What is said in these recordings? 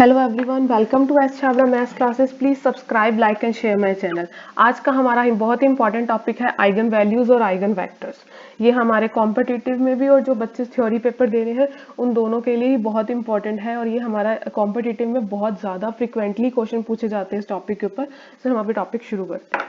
Hello everyone, welcome to S Chhawla maths classes. Please subscribe, like and share my channel. आज का हमारा बहुत important topic है eigen values और आइगन वेक्टर्स। ये हमारे कॉम्पिटिटिव में भी और जो बच्चे थ्योरी पेपर दे रहे हैं उन दोनों के लिए ही बहुत इंपॉर्टेंट है, और ये हमारा कॉम्पिटिटिव में बहुत ज़्यादा फ्रिक्वेंटली क्वेश्चन पूछे जाते हैं इस टॉपिक के ऊपर। तो हम अभी टॉपिक शुरू करते हैं।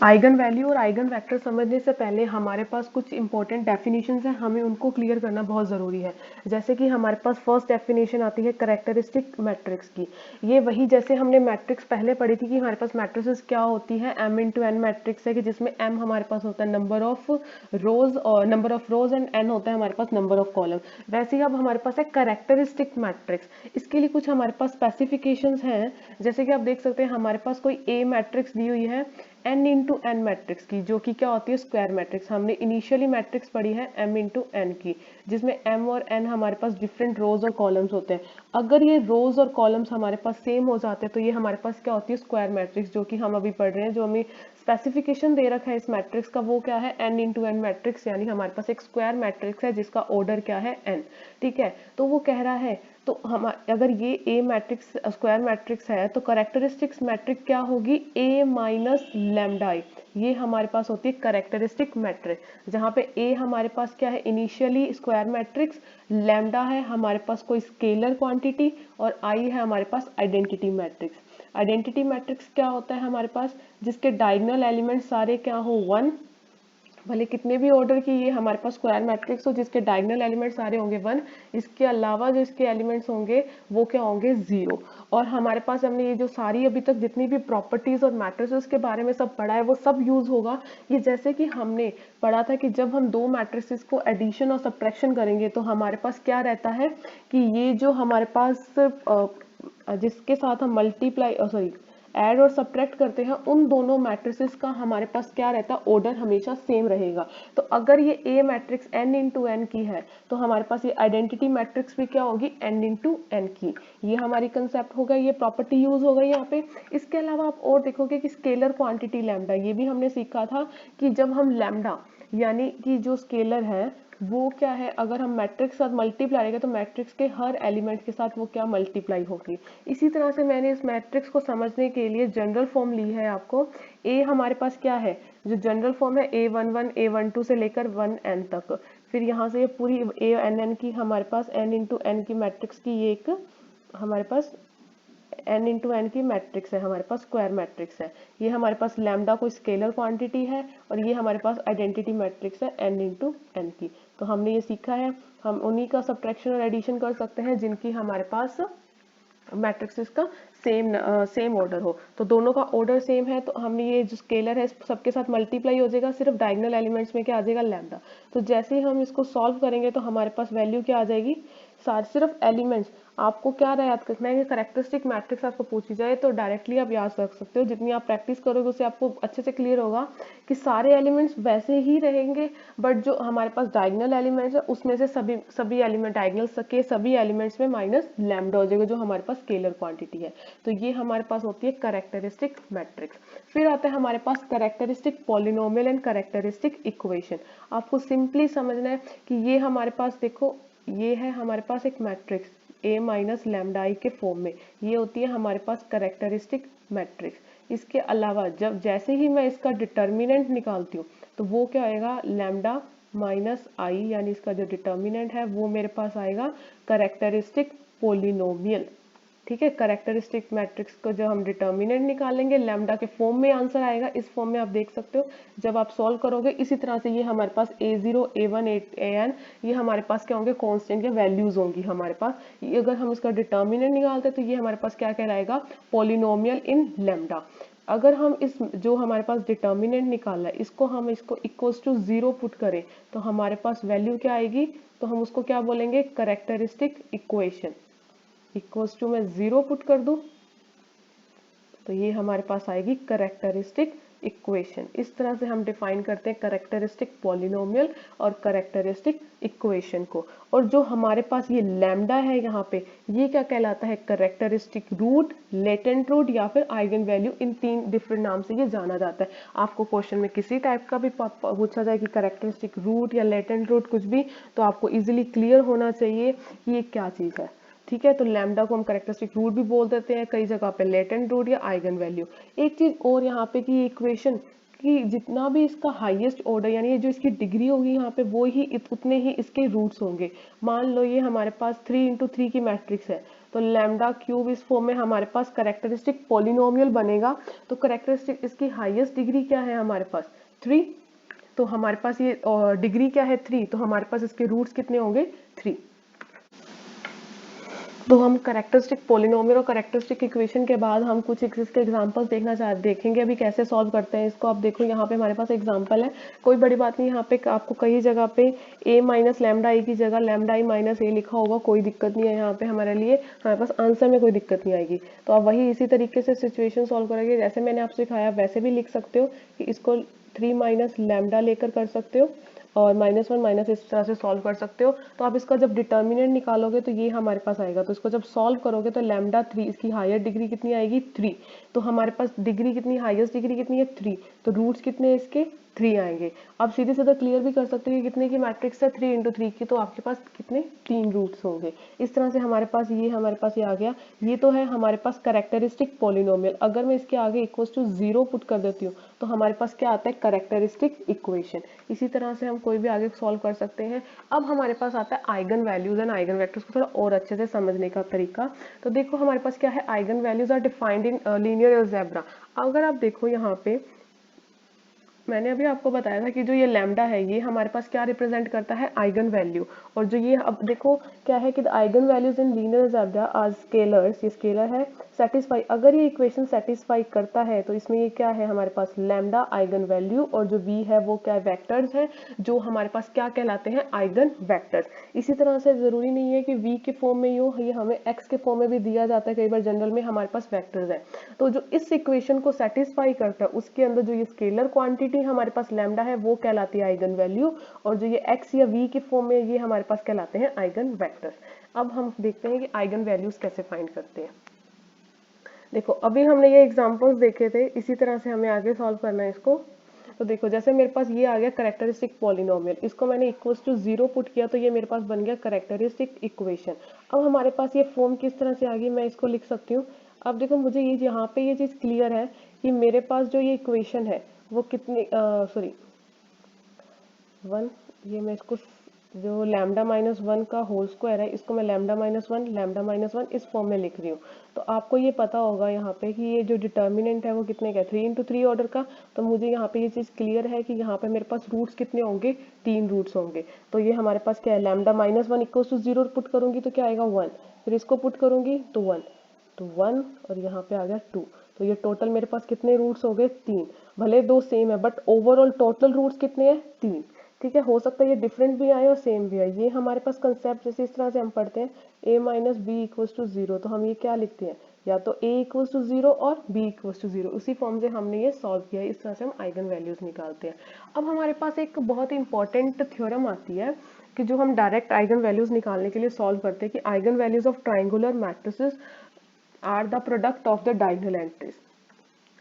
आइगन वैल्यू और आइगन वेक्टर समझने से पहले हमारे पास कुछ इंपॉर्टेंट डेफिनेशंस हैं, हमें उनको क्लियर करना बहुत ज़रूरी है। जैसे कि हमारे पास फर्स्ट डेफिनेशन आती है कैरेक्टरिस्टिक मैट्रिक्स की। ये वही जैसे हमने मैट्रिक्स पहले पढ़ी थी कि हमारे पास मैट्रिसेस क्या होती है, m इंटू एन मैट्रिक्स है कि जिसमें m हमारे पास होता है नंबर ऑफ रोज और number of rose and n होता है हमारे पास नंबर ऑफ कॉलम। वैसे ही अब हमारे पास है कैरेक्टरिस्टिक मैट्रिक्स। इसके लिए कुछ हमारे पास स्पेसिफिकेशंस हैं। जैसे कि आप देख सकते हैं हमारे पास कोई ए मैट्रिक्स दी हुई है n इंटू एन मैट्रिक्स की, जो कि क्या होती है स्क्वायर मैट्रिक्स। हमने इनिशियली मैट्रिक्स पढ़ी है m इंटू एन की, जिसमें m और n हमारे पास डिफरेंट रोज और कॉलम्स होते हैं। अगर ये रोज और कॉलम्स हमारे पास सेम हो जाते हैं तो ये हमारे पास क्या होती है स्क्वायर मैट्रिक्स, जो कि हम अभी पढ़ रहे हैं। जो हमें स्पेसिफिकेशन दे रखा है इस मैट्रिक्स का वो क्या है, n इंटू एन मैट्रिक्स, यानी हमारे पास एक स्क्वायर मैट्रिक्स है जिसका ऑर्डर क्या है n। ठीक है, तो वो कह रहा है तो हम अगर ये ए मैट्रिक्स स्क्वायर मैट्रिक्स है तो करेक्टरिस्टिक्स मैट्रिक क्या होगी, ए माइनस लैम्डा आई। ये हमारे पास होती है करेक्टरिस्टिक मैट्रिक्स, जहाँ पे ए हमारे पास क्या है इनिशियली स्क्वायर मैट्रिक्स, लैम्डा है हमारे पास कोई स्केलर क्वांटिटी, और आई है हमारे पास आइडेंटिटी मैट्रिक्स। आइडेंटिटी मैट्रिक्स क्या होता है हमारे पास, जिसके डायगोनल एलिमेंट सारे क्या हो 1, भले कितने भी ऑर्डर की ये हमारे पास स्क्वायर मैट्रिक्स हो, जिसके डायगोनल एलिमेंट सारे होंगे 1। इसके अलावा जो इसके एलिमेंट्स होंगे वो क्या होंगे 0। और हमारे पास हमने ये जो सारी अभी तक जितनी भी प्रॉपर्टीज और मैट्रिसेस के बारे में सब पढ़ा है वो सब यूज होगा। ये जैसे कि हमने पढ़ा था कि जब हम दो मैट्रिसेस को एडिशन और सब्ट्रैक्शन करेंगे तो हमारे पास क्या रहता है कि ये जो हमारे पास जिसके साथ हम मल्टीप्लाई सॉरी ऐड और सब्ट्रैक्ट करते हैं उन दोनों मैट्रिसेस का हमारे पास क्या रहता है, ऑर्डर हमेशा सेम रहेगा। तो अगर ये ए मैट्रिक्स n इंटू एन की है तो हमारे पास ये आइडेंटिटी मैट्रिक्स भी क्या होगी n इंटू एन की। ये हमारी कंसेप्ट हो गई, ये प्रॉपर्टी यूज हो गई यहाँ पे। इसके अलावा आप और देखोगे कि स्केलर क्वांटिटी लैम्डा, ये भी हमने सीखा था कि जब हम लैम्डा यानी कि जो स्केलर है वो क्या है, अगर हम मैट्रिक्स साथ मल्टीप्लाई करेंगे तो मैट्रिक्स के हर एलिमेंट के साथ वो क्या मल्टीप्लाई होगी। इसी तरह से मैंने इस मैट्रिक्स को समझने के लिए जनरल फॉर्म ली है आपको। ए हमारे पास क्या है, जो जनरल फॉर्म है A11 A12 से लेकर 1n तक। फिर यहाँ से ये पूरी ANN की हमारे पास n इंटू एन की मैट्रिक्स की ये एक हमारे पास n इंटू एन की मैट्रिक्स है, हमारे पास स्क्वायर मैट्रिक्स है। ये हमारे पास लैम्डा कोई स्केलर क्वांटिटी है, और ये हमारे पास आइडेंटिटी मैट्रिक्स है n इंटू एन की। तो हमने ये सीखा है, हम उन्हीं का सब्ट्रैक्शन और एडिशन कर सकते हैं जिनकी हमारे पास मैट्रिक्स का सेम ऑर्डर हो। तो दोनों का ऑर्डर सेम है तो हमने ये जो स्केलर है सबके साथ मल्टीप्लाई हो जाएगा, सिर्फ डायगोनल एलिमेंट्स में क्या आ जाएगा लैम्डा। तो जैसे ही हम इसको सॉल्व करेंगे तो हमारे पास वैल्यू क्या आ जाएगी, सारे सिर्फ एलिमेंट्स। आपको क्या याद रखना है कि करेक्टरिस्टिक मैट्रिक्स आपको पूछी जाए तो डायरेक्टली आप याद रख सकते हो, जितनी आप प्रैक्टिस करोगे उससे आपको अच्छे से क्लियर होगा कि सारे एलिमेंट्स वैसे ही रहेंगे, बट जो हमारे पास डायगोनल एलिमेंट्स है उसमें से सभी एलिमेंट डायगोनल के सभी एलिमेंट्स में माइनस लैम्डा हो जाएगा, जो हमारे पास स्केलर क्वांटिटी है। तो ये हमारे पास होती है करेक्टरिस्टिक मैट्रिक्स। फिर आता है हमारे पास characteristic polynomial and characteristic equation. आपको सिंपली समझना है कि ये हमारे पास देखो, ये है हमारे पास एक मैट्रिक्स a माइनस लैम्डा आई के फॉर्म में, ये होती है हमारे पास करेक्टरिस्टिक मैट्रिक्स। इसके अलावा जब जैसे ही मैं इसका डिटर्मिनेंट निकालती हूँ तो वो क्या आएगा, लैम्डा माइनस आई, यानी इसका जो डिटर्मिनेंट है वो मेरे पास आएगा करेक्टरिस्टिक पोलिनोमियल। ठीक है, करेक्टरिस्टिक मैट्रिक्स को जब हम डिटर्मिनेंट निकालेंगे लैम्डा के फॉर्म में आंसर आएगा। इस फॉर्म में आप देख सकते हो जब आप सॉल्व करोगे। इसी तरह से ये हमारे पास A0 A1 AN ये हमारे पास क्या होंगे, कांस्टेंट के वैल्यूज होंगी हमारे पास। ये अगर हम इसका डिटर्मिनेंट निकालते हैं तो ये हमारे पास क्या कहलाएगा, पॉलिनोमियल इन लैम्डा। अगर हम इस जो हमारे पास डिटर्मिनेंट निकाला है इसको इक्वल्स टू 0 पुट करें तो हमारे पास वैल्यू क्या आएगी, तो हम उसको क्या बोलेंगे, करेक्टरिस्टिक इक्वेशन। इक्वल्स टू में 0 पुट कर दूं तो ये हमारे पास आएगी करेक्टरिस्टिक इक्वेशन। इस तरह से हम डिफाइन करते हैं कैरेक्टरिस्टिक पॉलिनोमियल और कैरेक्टरिस्टिक इक्वेशन को। और जो हमारे पास ये लैम्डा है यहाँ पे, ये क्या कहलाता है, कैरेक्टरिस्टिक रूट, लेटेंट रूट या फिर आइगन वैल्यू, इन 3 डिफरेंट नाम से ये जाना जाता है। आपको क्वेश्चन में किसी टाइप का भी पूछा जाए कि कैरेक्टरिस्टिक रूट या लेटेंट रूट कुछ भी, तो आपको इजीली क्लियर होना चाहिए कि ये क्या चीज है। ठीक है, तो लैम्डा को हम कैरेक्टरिस्टिक रूट भी बोल देते हैं, कई जगह पे लेटेंट रूट या आइगन वैल्यू। एक चीज और यहाँ पे कि इक्वेशन कि जितना भी इसका हाईएस्ट ऑर्डर यानी जो इसकी डिग्री होगी यहाँ पे, वो ही उतने ही इसके रूट्स होंगे। मान लो ये हमारे पास 3 × 3 की मैट्रिक्स है, तो लैम्डा क्यूब इस फॉर्म में हमारे पास कैरेक्टरिस्टिक पॉलिनोमियल बनेगा। तो कैरेक्टरिस्टिक इसकी हाईएस्ट डिग्री क्या है हमारे पास, 3। तो हमारे पास ये डिग्री क्या है, 3, तो हमारे पास इसके रूट्स कितने होंगे, 3। तो हम कैरेक्टरिस्टिक पॉलिनोमियल और कैरेक्टरिस्टिक इक्वेशन के बाद हम कुछ इसके एग्जांपल्स देखेंगे अभी कैसे सॉल्व करते हैं इसको। आप देखो यहाँ पे हमारे पास एग्जांपल है, कोई बड़ी बात नहीं। यहाँ पे आपको कई जगह पे a माइनस लैम्डा आई की जगह लैम्डा आई माइनस ए लिखा होगा, कोई दिक्कत नहीं है यहाँ पे हमारे लिए, हमारे पास आंसर में कोई दिक्कत नहीं आएगी। तो आप वही इसी तरीके से सिचुएशन सॉल्व करेंगे, जैसे मैंने आपसे सिखाया वैसे भी लिख सकते हो कि इसको 3 माइनस लैम्डा लेकर कर सकते हो, और -1 माइनस इस तरह से सॉल्व कर सकते हो। तो आप इसका जब डिटर्मिनेंट निकालोगे तो ये हमारे पास आएगा। तो इसको जब सॉल्व करोगे तो लैम्डा 3, इसकी हायर डिग्री कितनी आएगी, 3। तो हमारे पास डिग्री कितनी, हाईएस्ट डिग्री कितनी है, 3। तो रूट्स कितने हैं इसके, 3 आएंगे। अब सीधे सीधे क्लियर भी कर सकते हैं कि कितने की मैट्रिक्स है, 3 × 3 की, तो आपके पास कितने, 3 रूट्स होंगे। इस तरह से हमारे पास ये आ गया। ये तो है हमारे पास कैरेक्टरिस्टिक पॉलिनोमियल। अगर मैं इसके आगे इक्वल्स टू 0 पुट कर देती हूँ तो हमारे पास क्या आता है, कैरेक्टरिस्टिक इक्वेशन। इसी तरह से हम कोई भी आगे सॉल्व कर सकते हैं। अब हमारे पास आता है eigen values and eigen vectors को थोड़ा और अच्छे से समझने का तरीका। तो देखो हमारे पास क्या है, eigen values are defined in linear algebra. अगर आप देखो यहाँ पे मैंने अभी आपको बताया था कि जो ये लैम्डा है ये हमारे पास क्या रिप्रेजेंट करता है, आइगन वैल्यू। और जो ये अब देखो क्या है कि eigen values in linear algebra are scalars, ये स्केलर है, सेटिस्फाई। अगर ये इक्वेशन सेटिस्फाई करता है तो इसमें ये क्या है हमारे पास, लैम्डा आइगन वैल्यू, और जो v है वो क्या है, वेक्टर्स है, जो हमारे पास क्या कहलाते हैं, आइगन वेक्टर्स। इसी तरह से जरूरी नहीं है कि v के फॉर्म में हो, ये हमें x के फॉर्म में भी दिया जाता है, कई बार जनरल में हमारे पास वेक्टर्स है। तो जो इस इक्वेशन को सेटिस्फाई करता है उसके अंदर जो ये स्केलर क्वांटिटी हमारे पास लैम्डा है वो कहलाती है आइगन वैल्यू, और जो ये x या v के फॉर्म में ये हमारे पास कहलाते हैं आइगन वेक्टर्स। अब हम देखते हैं कि आइगन वैल्यूज कैसे फाइंड करते हैं। देखो अभी हमने ये एग्जांपल्स देखे थे, इसी तरह से हमें आगे सॉल्व करना है इसको। तो देखो जैसे मेरे पास ये आ गया कैरेक्टरिस्टिक पॉलिनोमियल, इसको मैंने इक्वल्स टू 0 पुट किया तो ये मेरे पास बन गया कैरेक्टरिस्टिक इक्वेशन। अब हमारे पास ये फॉर्म किस तरह से आ गई, मैं इसको लिख सकती हूँ। अब देखो मुझे ये यहाँ पे ये चीज़ क्लियर है कि मेरे पास जो ये इक्वेशन है वो कितनी, सॉरी 1, ये मैं इसको जो लैम्डा -1 का होल स्क्वायर है इसको मैं लैम्डा -1 इस फॉर्म में लिख रही हूँ। तो आपको ये पता होगा यहाँ पे कि ये जो डिटर्मिनेंट है वो कितने का, 3 × 3 ऑर्डर का। तो मुझे यहाँ पे ये चीज़ क्लियर है कि यहाँ पे मेरे पास रूट्स कितने होंगे, 3 रूट्स होंगे। तो ये हमारे पास क्या है, लैम्डा -1 इक्वल्स टू 0 पुट करूंगी तो क्या आएगा, 1। फिर इसको पुट करूंगी तो 1, तो 1 और यहाँ पे आ गया 2। तो ये टोटल मेरे पास कितने रूट्स हो गए, 3। भले दो सेम है बट ओवरऑल टोटल रूट्स कितने हैं, 3। ठीक है, हो सकता है ये डिफरेंट भी आए और सेम भी आए। ये हमारे पास कंसेप्ट जैसे इस तरह से हम पढ़ते हैं a minus B equals to 0, तो हम ये क्या लिखते हैं, या तो a इक्वल्स टू 0 और b इक्वल्स टू 0। उसी फॉर्म से हमने ये सॉल्व किया है, इस तरह से हम आइगन वैल्यूज निकालते हैं। अब हमारे पास एक बहुत ही इंपॉर्टेंट थ्योरम आती है कि जो हम डायरेक्ट आइगन वैल्यूज निकालने के लिए सॉल्व करते हैं कि eigen values of triangular matrices are the product of the diagonal entries.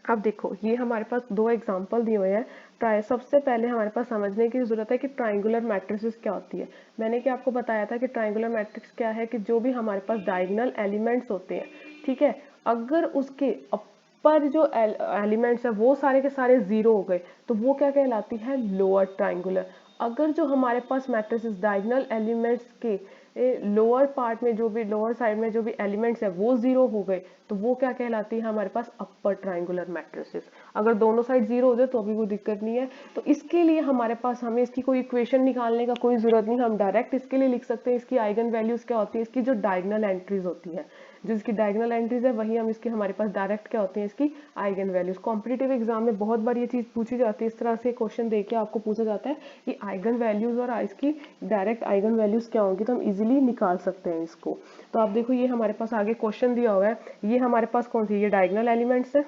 अब देखो ये हमारे पास 2 एग्जांपल दिए हुए हैं। सबसे पहले हमारे पास समझने की जरूरत है कि ट्राइंगुलर मैट्रिसेस क्या होती है। मैंने क्या आपको बताया था कि ट्राइंगुलर मैट्रिक्स क्या है, कि जो भी हमारे पास डायगोनल एलिमेंट्स होते हैं, ठीक है, अगर उसके अपर जो एलिमेंट्स है वो सारे के सारे 0 हो गए तो वो क्या कहलाती है, लोअर ट्राइंगुलर। अगर जो हमारे पास मैट्रिसेस डायगोनल एलिमेंट्स के लोअर पार्ट में जो भी, लोअर साइड में जो भी एलिमेंट्स है वो 0 हो गए तो वो क्या कहलाती है हमारे पास, अपर ट्राइंगुलर मैट्रिसेस। अगर दोनों साइड 0 हो जाए तो अभी कोई दिक्कत नहीं है। तो इसके लिए हमारे पास, हमें इसकी कोई इक्वेशन निकालने का कोई जरूरत नहीं, हम डायरेक्ट इसके लिए लिख सकते हैं इसकी आइगन वैल्यूज क्या होती है, इसकी जो डायगोनल एंट्रीज होती है, जो इसकी डायगोनल एंट्रीज है वही हम इसके, हमारे पास डायरेक्ट क्या होती है, इसकी आइगन वैल्यूज। कॉम्पिटिटिव एग्जाम में बहुत बार ये चीज पूछी जाती है, इस तरह से क्वेश्चन देके आपको पूछा जाता है कि आइगन वैल्यूज और इसकी डायरेक्ट आइगन वैल्यूज क्या होंगी, तो हम इजीली निकाल सकते हैं इसको। तो आप देखो ये हमारे पास आगे क्वेश्चन दिया हुआ है, ये हमारे पास कौन सी, ये डायगोनल एलिमेंट्स है,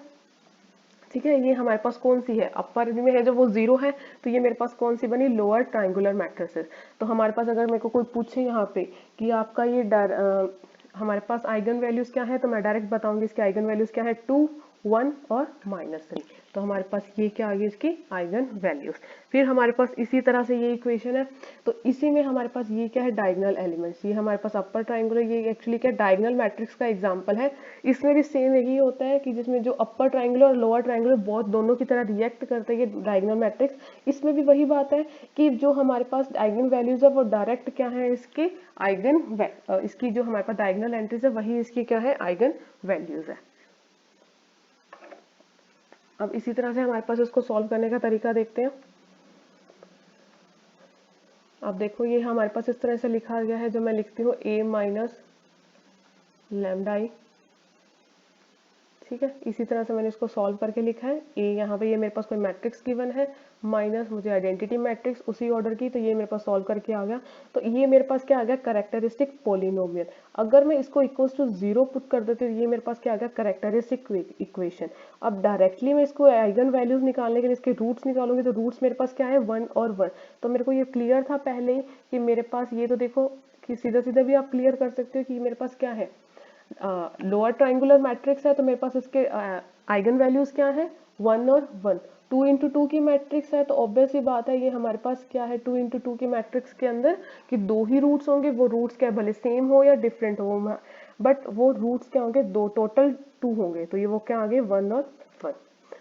ठीक है, ये हमारे पास कौन सी है, अपर में है जो वो 0 है, तो ये मेरे पास कौन सी बनी, लोअर ट्राइंगुलर मैट्रिसेस। तो हमारे पास अगर मेरे को कोई पूछे यहाँ पे कि आपका ये हमारे पास आइगन वैल्यूज क्या है, तो मैं डायरेक्ट बताऊंगी इसके आइगन वैल्यूज क्या है, 2, 1 और -3। तो हमारे पास ये क्या आ गई इसकी आइगन वैल्यूज। फिर हमारे पास इसी तरह से ये इक्वेशन है, तो इसी में हमारे पास ये क्या है, डायगोनल एलिमेंट्स। ये हमारे पास अपर ट्राइंगुलर, ये एक्चुअली क्या डायगोनल मैट्रिक्स का एग्जांपल है। इसमें भी सेम यही होता है कि जिसमें जो अपर ट्राइंगुलर और लोअर ट्राइंगुलर बहुत दोनों की तरह रिएक्ट करते हैं डायगोनल मैट्रिक्स। इसमें भी वही बात है कि जो हमारे पास आइगन वैल्यूज है वो डायरेक्ट क्या है, इसके इसकी जो हमारे पास डायगोनल एंट्रीज है वही इसकी क्या है, आइगन वैल्यूज है। अब इसी तरह से हमारे पास इसको सॉल्व करने का तरीका देखते हैं। अब देखो ये हमारे पास इस तरह से लिखा गया है, जो मैं लिखती हूँ a माइनस लैम्डा आई, ठीक है। इसी तरह से मैंने इसको सॉल्व करके लिखा है। ए यहाँ पे ये मेरे पास कोई मैट्रिक्स गिवन है, माइनस मुझे आइडेंटिटी मैट्रिक्स उसी ऑर्डर की, तो ये मेरे पास सॉल्व करके आ गया। तो ये मेरे पास क्या आ गया, कैरेक्टरिस्टिक पोलिनोमियल। अगर मैं इसको इक्वल्स टू 0 पुट कर देती हूँ, ये मेरे पास क्या आ गया, कैरेक्टरिस्टिक इक्वेशन। अब डायरेक्टली मैं इसको आइगन वैल्यूज निकालने के लिए इसके रूट्स निकालूंगी, तो रूट्स मेरे पास क्या है, 1 और 1। तो मेरे को ये क्लियर था पहले ही कि मेरे पास ये, तो देखो कि सीधा सीधा भी आप क्लियर कर सकते हो कि मेरे पास क्या है, लोअर ट्राइंगुलर मैट्रिक्स है, तो मेरे पास इसके आइगन वैल्यूज क्या है, 1 और 1। 2 इंटू 2 की मैट्रिक्स है, तो ऑब्वियस ही बात है ये हमारे पास क्या है, 2 इंटू 2 की मैट्रिक्स के अंदर कि 2 ही रूट्स होंगे। वो रूट्स क्या भले सेम हो या डिफरेंट हो, बट वो रूट्स क्या होंगे, दो, टोटल 2 होंगे। तो ये वो क्या आ गए, 1 और 1।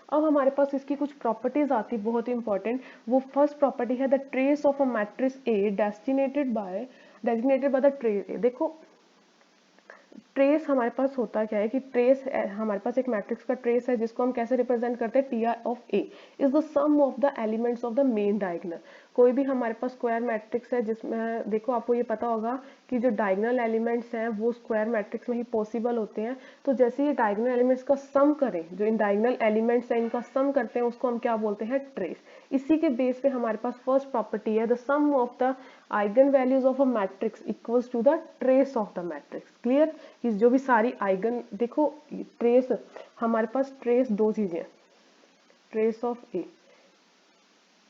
अब हमारे पास इसकी कुछ प्रॉपर्टीज आती बहुत ही इंपॉर्टेंट। वो फर्स्ट प्रॉपर्टी है the trace of a matrix A designated by the trace A. देखो ट्रेस हमारे पास होता क्या है कि ट्रेस हमारे पास एक मैट्रिक्स का ट्रेस है, जिसको हम कैसे रिप्रेजेंट करते हैं, T I of A is the sum of the elements of the main diagonal. कोई भी हमारे पास स्क्वायर मैट्रिक्स है जिसमें देखो आपको ये पता होगा कि जो डायगोनल एलिमेंट्स हैं वो स्क्वायर मैट्रिक्स में ही पॉसिबल होते हैं। तो जैसे ये डायगोनल एलिमेंट्स का सम करें, जो इन डायगोनल एलिमेंट्स हैं इनका सम करते हैं, उसको हम क्या बोलते हैं, ट्रेस। इसी के बेस पे हमारे पास फर्स्ट प्रॉपर्टी है the sum of the eigen values of a matrix equals to the trace of the matrix. Clear, कि जो भी सारी आइगन, देखो ट्रेस हमारे पास ट्रेस दो चीजें, ट्रेस ऑफ ए।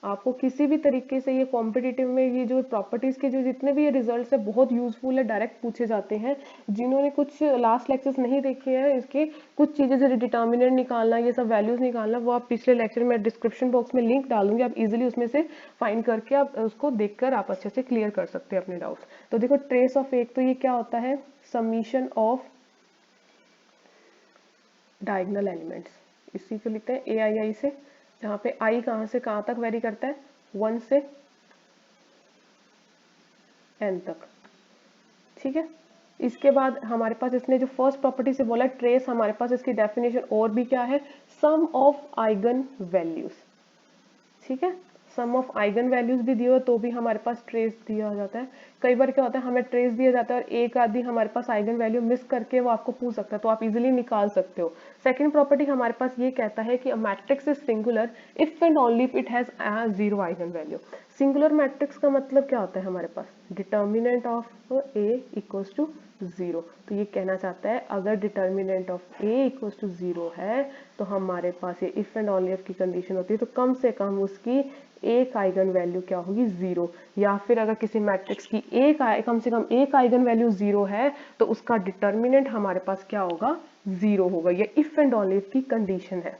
आपको किसी भी तरीके से ये कॉम्पिटिटिव में ये जो प्रॉपर्टीज के जो जितने भी ये रिजल्ट्स है बहुत यूजफुल है, डायरेक्ट पूछे जाते हैं। जिन्होंने कुछ लास्ट लेक्चर्स नहीं देखे हैं, इसके कुछ चीजें जैसे डिटर्मिनेंट निकालना, ये सब वैल्यूज निकालना, वो आप पिछले लेक्चर में डिस्क्रिप्शन बॉक्स में लिंक डाल दूंगी, आप इजिली उसमें से फाइंड करके आप उसको देखकर आप अच्छे से क्लियर कर सकते हैं अपने डाउट्स। तो देखो ट्रेस ऑफ एक, तो ये क्या होता है, समीशन ऑफ डायगोनल एलिमेंट्स, इसी को लिखते हैं ए आई आई से, जहाँ पे आई कहाँ से कहाँ तक वेरी करता है, 1 से n तक, ठीक है। इसके बाद हमारे पास इसने जो फर्स्ट प्रॉपर्टी से बोला ट्रेस, हमारे पास इसकी डेफिनेशन और भी क्या है, सम ऑफ आइगन वैल्यूज, ठीक है। सम ऑफ आइगन वैल्यूज भी दिए हो तो भी हमारे पास ट्रेस दिया जाता है। कई बार क्या होता है, हमें ट्रेस दिया जाता है और एक आदि हमारे पास आइगन वैल्यू मिस करके वो आपको पूछ सकता है, तो आप इजीली निकाल सकते हो। सेकंड प्रॉपर्टी हमारे पास ये कहता है कि matrix is singular if and only if it has 0 eigenvalue. Singular matrix का मतलब क्या होता है, हमारे पास determinant of A equals to 0। तो ये कहना चाहता है अगर determinant of A equals to 0 है तो हमारे पास ये इफ एंड ओनली इफ की कंडीशन होती है, तो कम से कम उसकी एक आइगन वैल्यू क्या होगी, 0। या फिर अगर किसी मैट्रिक्स की कम से कम एक आइगन वैल्यू 0 है तो उसका डिटर्मिनेंट हमारे पास क्या होगा, 0 होगा। ये इफ एंड ओनली इफ की कंडीशन है,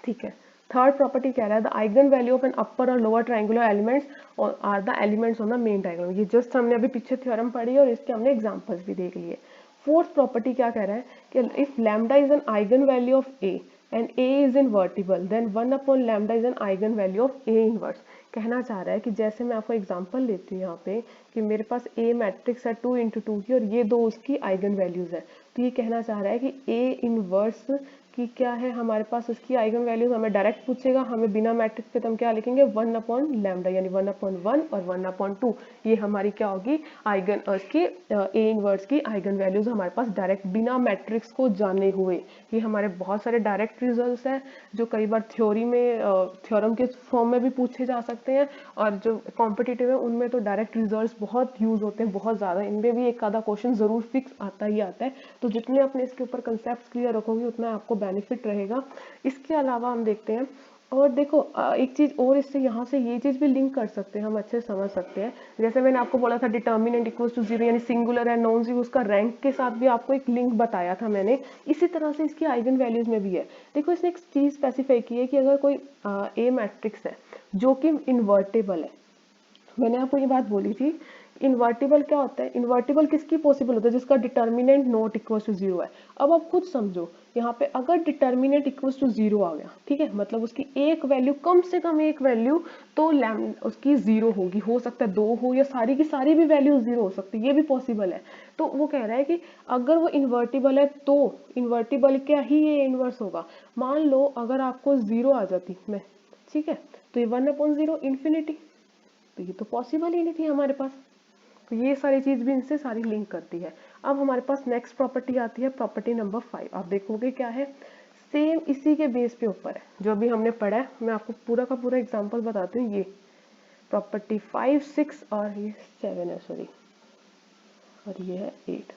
ठीक है। थर्ड प्रॉपर्टी कह रहा है the eigen value of an upper or lower triangular elements are the elements on the main diagram. ये जस्ट हमने अभी पीछे थ्योरम पढ़ी और इसके हमने एग्जांपल्स भी देख लिए। फोर्थ प्रॉपर्टी क्या कह रहा है कि if lambda is an eigen value of A and A is invertible then 1 upon lambda is an eigen value of A inverse. कहना चाह रहा है कि जैसे मैं आपको एग्जांपल लेती हूँ यहाँ पे कि मेरे पास ए मैट्रिक्स है 2 इंटू 2 की और ये दो उसकी आइगन वैल्यूज है, तो ये कहना चाह रहा है कि ए इनवर्स कि क्या है हमारे पास उसकी आइगन वैल्यूज हमें डायरेक्ट पूछेगा, हमें बिना मैट्रिक्स के तो हम क्या लिखेंगे, 1 अपॉन लैम्डा, यानी 1 अपॉन 1 और 1 अपॉन 2। ये हमारी क्या होगी आइगन उसकी ए इनवर्स की आइगन वैल्यूज हमारे पास डायरेक्ट बिना मैट्रिक्स को जाने हुए। ये हमारे बहुत सारे डायरेक्ट रिजल्ट्स हैं जो कई बार थ्योरी में थ्योरम के फॉर्म में भी पूछे जा सकते हैं, और जो कॉम्पिटिटिव है उनमें तो डायरेक्ट रिजल्ट्स बहुत यूज होते हैं, बहुत ज़्यादा। इनमें भी एक आधा क्वेश्चन जरूर फिक्स आता ही आता है। तो जितने अपने इसके ऊपर कंसेप्ट क्लियर रखोगे उतना आपको बेनिफिट रहेगा। इसके अलावा हम देखते हैं, और देखो एक चीज और, इससे यहाँ से ये चीज भी लिंक कर सकते हैं, हम अच्छे से समझ सकते हैं। जैसे मैंने आपको बोला था डिटर्मिनेंट इक्वल्स टू जीरो, यानी सिंगुलर है नॉन जीरो, उसका रैंक के साथ भी आपको एक लिंक बताया था मैंने। इसी तरह से इसकी आइगन वैल्यूज में भी है। देखो इसने एक चीज स्पेसिफाई की है कि अगर कोई ए मैट्रिक्स है जो कि इन्वर्टेबल है, मैंने आपको ये बात बोली थी, इन्वर्टिबल क्या होता है, इन्वर्टिबल किसकी पॉसिबल होता है, जिसका determinant not equal to zero है। अब आप खुद समझो, यहाँ पे अगर डिटर्मिनेंट इक्वल टू जीरो आ गया, ठीक है, मतलब उसकी एक वैल्यू, कम से कम एक वैल्यू तो उसकी जीरो होगी, हो सकता है दो हो, या सारी की सारी भी वैल्यू जीरो हो सकती है, ये भी पॉसिबल है। तो वो कह रहा है कि अगर वो इन्वर्टिबल है तो इन्वर्टिबल क्या ही ये इनवर्स होगा। मान लो अगर आपको जीरो आ जाती में, ठीक है, तो ये 1/0 इन्फिनिटी, तो ये तो पॉसिबल ही नहीं थी हमारे पास। तो ये सारी चीज भी इनसे सारी लिंक करती है। अब हमारे पास नेक्स्ट प्रॉपर्टी आती है, प्रॉपर्टी नंबर 5। आप देखोगे क्या है, सेम इसी के बेस पे ऊपर है जो अभी हमने पढ़ा है। मैं आपको पूरा का पूरा एग्जांपल बताती हूँ। ये प्रॉपर्टी 5, 6 और ये 7 है, सॉरी, और ये है 8।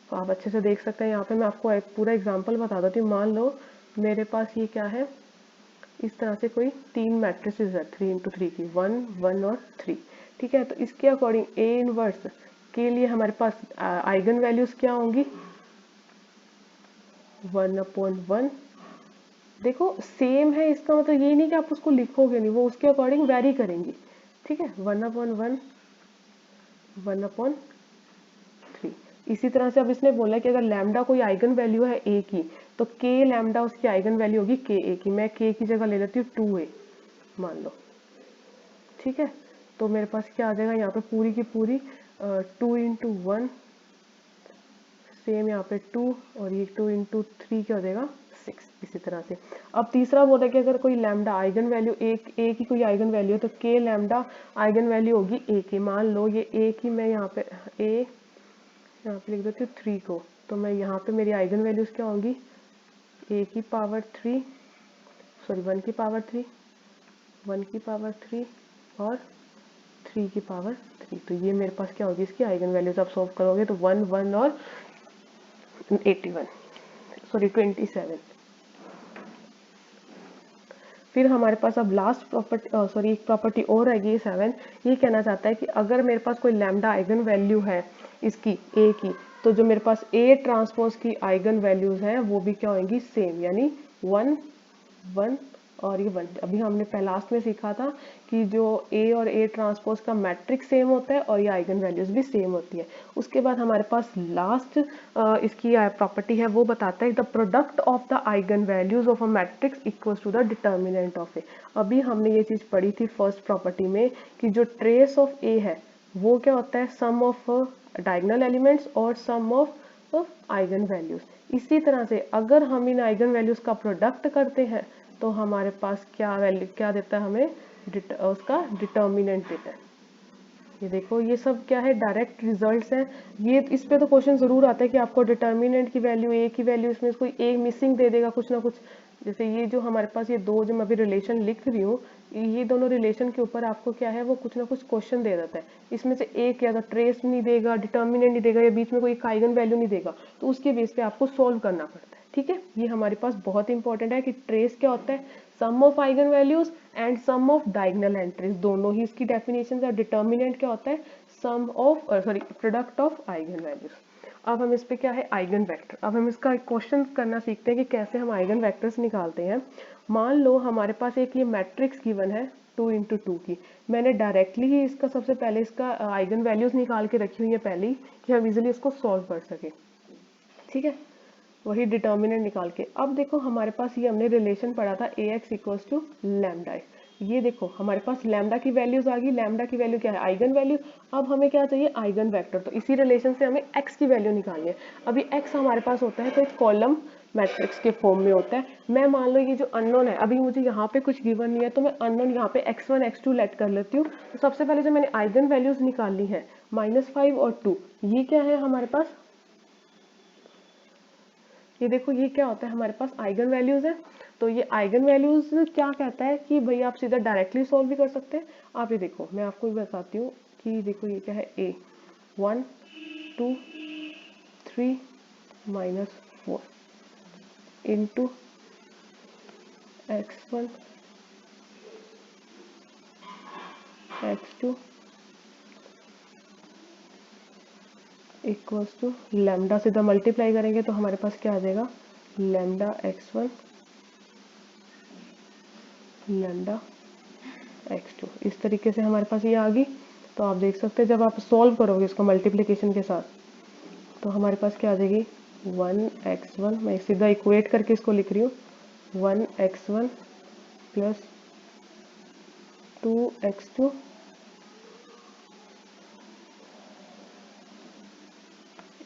तो आप अच्छे से देख सकते हैं, यहाँ पे मैं आपको एक पूरा एग्जाम्पल बता देती हूँ। मान लो मेरे पास ये क्या है, इस तरह से कोई तीन मैट्रिसेस है 3x3 की, 1, 1 और 3, ठीक है। तो इसके अकॉर्डिंग ए इनवर्स के लिए हमारे पास आइगन वैल्यूज क्या होंगी, 1/1। देखो सेम है, इसका मतलब ये नहीं कि आप उसको लिखोगे नहीं, वो उसके अकॉर्डिंग वेरी करेंगी, ठीक है। 1/1, 1/3। इसी तरह से अब इसने बोला कि अगर लैम्डा कोई आइगन वैल्यू है ए की, तो के लैम्डा उसकी आइगन वैल्यू होगी के ए की। मैं के की जगह ले लेती हूँ 2a मान लो, ठीक है। तो मेरे पास क्या आ जाएगा यहाँ पे, पूरी की पूरी 2 × 1, सेम यहाँ पे 2, और ये 2 × 3 क्या हो जाएगा 6। इसी तरह से अब तीसरा बोला कि अगर कोई लैम्डा आइगन वैल्यू ए की कोई आइगन वैल्यू है, तो के लैम्डा आइगन वैल्यू होगी ए की। मान लो ये ए की, मैं यहाँ पे ए यहाँ पे लिख देती हूँ 3 को, तो मैं यहाँ पे मेरी आइगन वैल्यूज क्या होंगी, ए की पावर 3, सॉरी 1 की पावर 3, 1 की पावर 3 और 3 की पावर 3। तो ये मेरे पास क्या होगी इसकी आइगन वैल्यूज। आप सॉल्व करोगे तो 1, 1 और 81, सॉरी 27। फिर हमारे पास अब लास्ट प्रॉपर्टी, सॉरी एक प्रॉपर्टी और रहेगी 7। ये कहना चाहता है कि अगर मेरे पास कोई लैम्डा आइगन वैल्यू है इसकी ए की, तो जो मेरे पास ए ट्रांसपोज की आइगन वैल्यूज हैं वो भी क्या होंगी सेम, यानी 1, 1 और ये 1। अभी हमने लास्ट में सीखा था कि जो ए और ए ट्रांसपोज का मैट्रिक्स सेम होता है और ये आइगन वैल्यूज भी सेम होती है। उसके बाद हमारे पास लास्ट इसकी प्रॉपर्टी है, वो बताता है the product of the eigen values of a matrix equals to the determinant of A. अभी हमने ये चीज पढ़ी थी फर्स्ट प्रॉपर्टी में कि जो ट्रेस ऑफ ए है वो क्या होता है, सम ऑफ डायगोनल एलिमेंट्स और सम ऑफ आइगन वैल्यूज। इसी तरह से अगर हम इन आइगन वैल्यूज का प्रोडक्ट करते हैं तो हमारे पास क्या वैल्यू क्या देता है हमें, उसका डिटर्मिनेंट देता है। ये देखो ये सब क्या है, डायरेक्ट रिजल्ट्स हैं। ये इस पे तो क्वेश्चन जरूर आता है कि आपको डिटर्मिनेंट की वैल्यू, ए की वैल्यू, इसमें कोई ए मिसिंग दे देगा कुछ ना कुछ। जैसे ये जो हमारे पास ये दो जो मैं अभी रिलेशन लिख रही हूँ, ये दोनों रिलेशन के ऊपर आपको क्या है वो कुछ ना कुछ क्वेश्चन दे देता है। इसमें से एक क्या, ट्रेस नहीं देगा, डिटर्मिनेंट नहीं देगा, या बीच में कोई आइगन वैल्यू नहीं देगा, तो उसके बेस पे आपको सोल्व करना पड़ता है, ठीक है। ये हमारे पास बहुत इंपॉर्टेंट है कि ट्रेस क्या होता है, sum of eigenvalues and sum of diagonal entries, दोनों ही इसकी डेफिनेशन है। डिटर्मिनेंट क्या होता है, sum of, sorry product of eigenvalues. अब हम इस पे क्या है, आइगन वेक्टर। अब हम इसका एक क्वेश्चन करना सीखते हैं कि कैसे हम आइगन वेक्टर्स निकालते हैं। मान लो हमारे पास एक ये मैट्रिक्स गिवन है 2 × 2 की। मैंने डायरेक्टली ही इसका सबसे पहले इसका आइगन वैल्यूज निकाल के रखी हुई है पहले ही, कि हम इजिली इसको सॉल्व कर सके, ठीक है, वही डिटर्मिनेंट निकाल के। अब देखो हमारे पास ये हमने रिलेशन पढ़ा था ax इक्वल्स टू लैम्डा। ये देखो हमारे पास लैम्डा की वैल्यूज आ गई। लैम्डा की वैल्यू क्या है, आइगन वैल्यू। अब हमें क्या चाहिए, आइगन वेक्टर। तो इसी रिलेशन से हमें x की वैल्यू निकालनी है। अभी x हमारे पास होता है तो एक कॉलम मैट्रिक्स के फॉर्म में होता है। मैं मान लो ये जो अननोन है, अभी मुझे यहाँ पे कुछ गिवन नहीं है, तो मैं अननोन यहाँ पे x1 x2 लेट कर लेती हूँ। तो सबसे पहले जो मैंने आइगन वैल्यूज निकालनी है -5 और 2, ये क्या है हमारे पास, ये देखो ये क्या होता है हमारे पास आइगन वैल्यूज है। तो ये आइगन वैल्यूज क्या कहता है कि भाई आप सीधा डायरेक्टली सॉल्व भी कर सकते हैं। आप ये देखो मैं आपको भी बताती हूँ कि देखो ये क्या है, a 1 2 3 -4, into x1 x2 equals to lambda, सीधा मल्टीप्लाई करेंगे तो हमारे पास क्या आ जाएगा, लैम्डा x1 लैम्डा x2। इस तरीके से हमारे पास ये आ गई। तो आप देख सकते हैं जब आप सॉल्व करोगे इसको मल्टीप्लिकेशन के साथ तो हमारे पास क्या आ जाएगी 1x1, मैं सीधा इक्वेट करके इसको लिख रही हूँ, 1x1 plus 2x2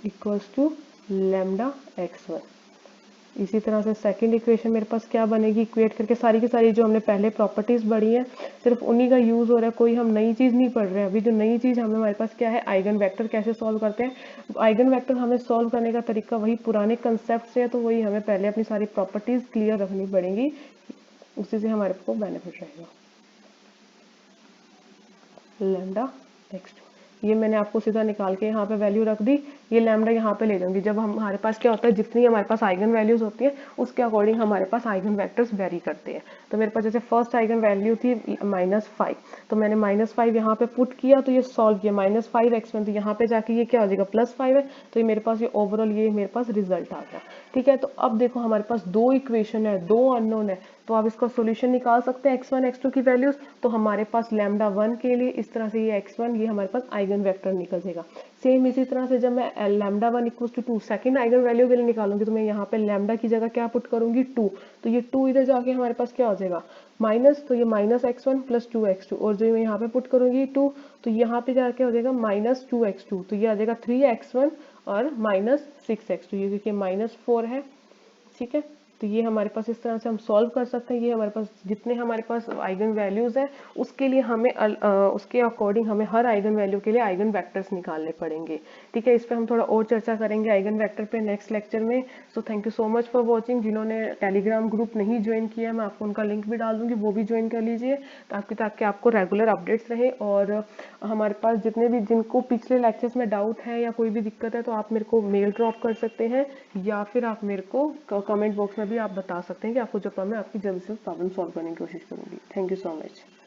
equals to lambda x1। इसी तरह से सेकंड इक्वेशन मेरे पास क्या बनेगी, इक्वेट करके सारी की सारी जो हमने पहले प्रॉपर्टीज पढ़ी है सिर्फ उन्हीं का यूज हो रहा है, कोई हम नई चीज नहीं पढ़ रहे हैं। अभी जो नई चीज हमारे पास क्या है, आइगन वेक्टर कैसे सॉल्व करते हैं। आइगन वेक्टर हमें सॉल्व करने का तरीका वही पुराने कंसेप्ट से है, तो वही हमें पहले अपनी सारी प्रॉपर्टीज क्लियर रखनी पड़ेंगी, उसी से हमारे को बेनिफिट रहेगा। लैम्डा x2 ये मैंने आपको सीधा निकाल के यहाँ पे वैल्यू रख दी, ये लैम्डा यहाँ पे ले जाऊंगी। जब हमारे पास क्या होता है, जितनी हमारे पास आइगन वैल्यूज होती है उसके अकॉर्डिंग हमारे पास आइगन वेक्टर्स वेरी करते हैं। तो मेरे पास जैसे फर्स्ट आइगन वैल्यू थी -5, तो मैंने -5 यहाँ पे पुट किया तो ये सॉल्व किया, -5x1, तो यहाँ पे जाके ये क्या हो जाएगा +5 है, तो ये मेरे पास ये ओवरऑल ये मेरे पास रिजल्ट आ गया। ठीक है, तो अब देखो हमारे पास दो इक्वेशन है, दो अननोन है, तो आप इसका सोल्यूशन निकाल सकते हैं x1 x2 की वैल्यूज। तो हमारे पास लैम्डा 1 के लिए इस तरह से ये x1 ये हमारे पास आइगन वेक्टर निकल जाएगा। सेम इसी तरह से जब मैं lambda 1 equal to 2 second eigen value के लिए निकालूंगी तो मैं यहाँ पे लैम्डा की जगह क्या पुट करूंगी 2, तो ये 2 इधर जाके हमारे पास क्या हो जाएगा माइनस, तो ये -x1 प्लस 2x2, और जो मैं यहाँ पे पुट करूंगी 2 तो यहाँ पे जाके हो जाएगा -2x2, तो ये आ जाएगा 3x1 और -6x2, ये देखिए -4 है। ठीक है, तो ये हमारे पास इस तरह से हम सॉल्व कर सकते हैं। ये हमारे पास जितने हमारे पास आइगन वैल्यूज हैं उसके लिए हमें उसके अकॉर्डिंग हमें हर आइगन वैल्यू के लिए आइगन वेक्टर्स निकालने पड़ेंगे। ठीक है, इस पर हम थोड़ा और चर्चा करेंगे आइगन वेक्टर पे नेक्स्ट लेक्चर में। So thank you so much for watching. जिन्होंने टेलीग्राम ग्रुप नहीं ज्वाइन किया मैं आपको उनका लिंक भी डाल दूंगी, वो भी ज्वाइन कर लीजिए ताकि आपको रेगुलर अपडेट्स रहे। और हमारे पास जितने भी जिनको पिछले लेक्चर्स में डाउट है या कोई भी दिक्कत है तो आप मेरे को मेल ड्रॉप कर सकते हैं, या फिर आप मेरे को कमेंट बॉक्स में भी आप बता सकते हैं कि आपको जो प्रॉब्लम है आपकी जल्द से जल्द प्रॉब्लम सॉल्व करने की कोशिश करूंगी। Thank you so much.